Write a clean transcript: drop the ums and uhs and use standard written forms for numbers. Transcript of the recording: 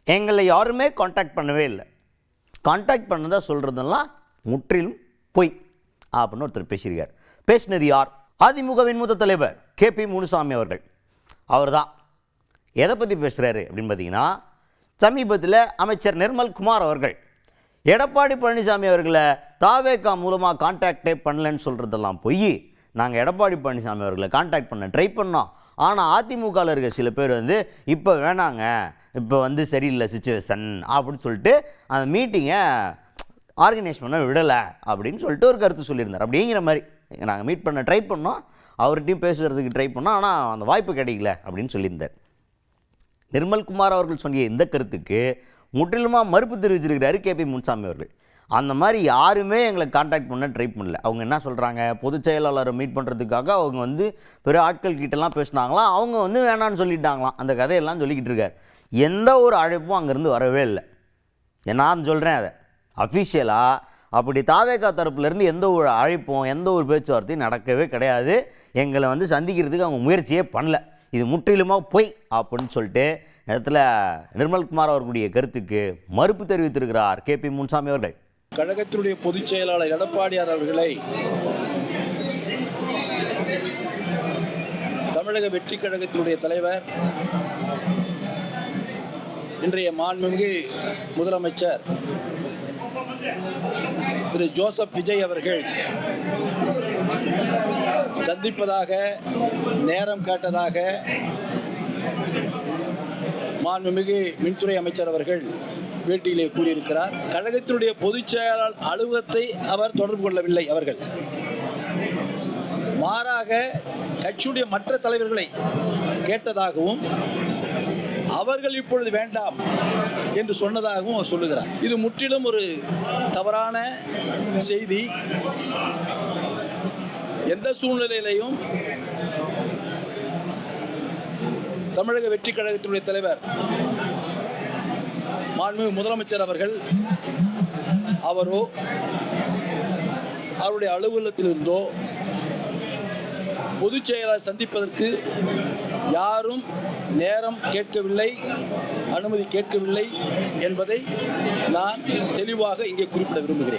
எங்களை யாருமே காண்டாக்ட் பண்ணவே இல்லை. காண்டாக்ட் பண்ணதா சொல்கிறதெல்லாம் முற்றிலும் பொய் அப்படின்னு ஒருத்தர் பேசியிருக்கார். பேசினது யார்? அதிமுகவின் மூத்த தலைவர் KP முனுசாமி அவர்கள். அவர் தான் எதை பற்றி பேசுகிறாரு அப்படின்னு பார்த்தீங்கன்னா, சமீபத்தில் அமைச்சர் நிர்மல்குமார் அவர்கள் எடப்பாடி பழனிசாமி அவர்களை தாவேகா மூலமாக கான்டாக்டே பண்ணலன்னு சொல்கிறதெல்லாம் பொய். நாங்கள் எடப்பாடி பழனிசாமி அவர்களை கான்டாக்ட் பண்ண ட்ரை பண்ணோம். ஆனால் அதிமுகவில் இருக்க சில பேர் இப்போ வேணாங்க, இப்போ சரியில்லை சிச்சுவேஷன் அப்படின்னு சொல்லிட்டு அந்த மீட்டிங்கை ஆர்கனைஸ் பண்ண விடலை அப்படின்னு சொல்லிட்டு ஒரு கருத்து சொல்லியிருந்தார். அப்படிங்கிற மாதிரி நாங்கள் மீட் பண்ண ட்ரை பண்ணோம், அவர்கிட்டையும் பேசுகிறதுக்கு ட்ரை பண்ணோம், ஆனால் அந்த வாய்ப்பு கிடைக்கல அப்படின்னு சொல்லியிருந்தார். நிர்மல்குமார் அவர்கள் சொன்னிய இந்த கருத்துக்கு முற்றிலுமாக மறுப்பு தெரிவிச்சிருக்கிறாரு KP முனுசாமி அவர்கள். அந்த மாதிரி யாருமே எங்களை கான்டாக்ட் பண்ண ட்ரை பண்ணல. அவங்க என்ன சொல்கிறாங்க, பொதுச் செயலாளரை மீட் பண்ணுறதுக்காக அவங்க பெரிய ஆட்கள் கிட்டலாம் பேசினாங்களாம், அவங்க வேணான்னு சொல்லிட்டாங்களாம். அந்த கதையெல்லாம் சொல்லிக்கிட்டு இருக்கார். எந்த ஒரு அழைப்பும் அங்கேருந்து வரவே இல்லை. நான் சொல்கிறேன் அதை அஃபிஷியலாக. அப்படி தாவேகா தரப்புலேருந்து எந்த ஒரு அழைப்பும் எந்த ஒரு பேச்சுவார்த்தையும் நடக்கவே கிடையாது. எங்களை சந்திக்கிறதுக்கு அவங்க முயற்சியே பண்ணல. இது முற்றிலுமாக பொய் அப்படின்னு சொல்லிட்டு இடத்துல நிர்மல்குமார் அவர்களுடைய கருத்துக்கு மறுப்பு தெரிவித்திருக்கிறார் KP முனுசாமி அவர்கள். கழகத்தினுடைய பொதுச் செயலாளர் எடப்பாடியார் அவர்களை தமிழக வெற்றி கழகத்தினுடைய தலைவர், இன்றைய மாண்புமிகு முதலமைச்சர் திரு ஜோசப் விஜய் அவர்கள் சந்திப்பதாக நேரம் கேட்டதாக மாண்புமிகு மின்துறை அமைச்சர் அவர்கள் பேட்டியிலே கூறியிருக்கிறார். கழகத்தினுடைய பொதுச் செயலாளர் அலுவலகத்தை அவர் தொடர்பு கொள்ளவில்லை. அவர்கள் மாறாக கட்சியுடைய மற்ற தலைவர்களை கேட்டதாகவும் அவர்கள் இப்பொழுது வேண்டாம் என்று சொன்னதாகவும் அவர் சொல்லுகிறார். இது முற்றிலும் ஒரு தவறான செய்தி. எந்த சூழ்நிலையிலையும் தமிழக வெற்றி கழகத்தினுடைய தலைவர் மாண்புமிகு முதலமைச்சர் அவர்கள் அவரோ அவருடைய அலுவலகத்திலிருந்தோ பொதுச் செயலாளர் சந்திப்பதற்கு யாரும் நேரம் கேட்கவில்லை, அனுமதி கேட்கவில்லை என்பதை நான் தெளிவாக இங்கே குறிப்பிட விரும்புகிறேன்.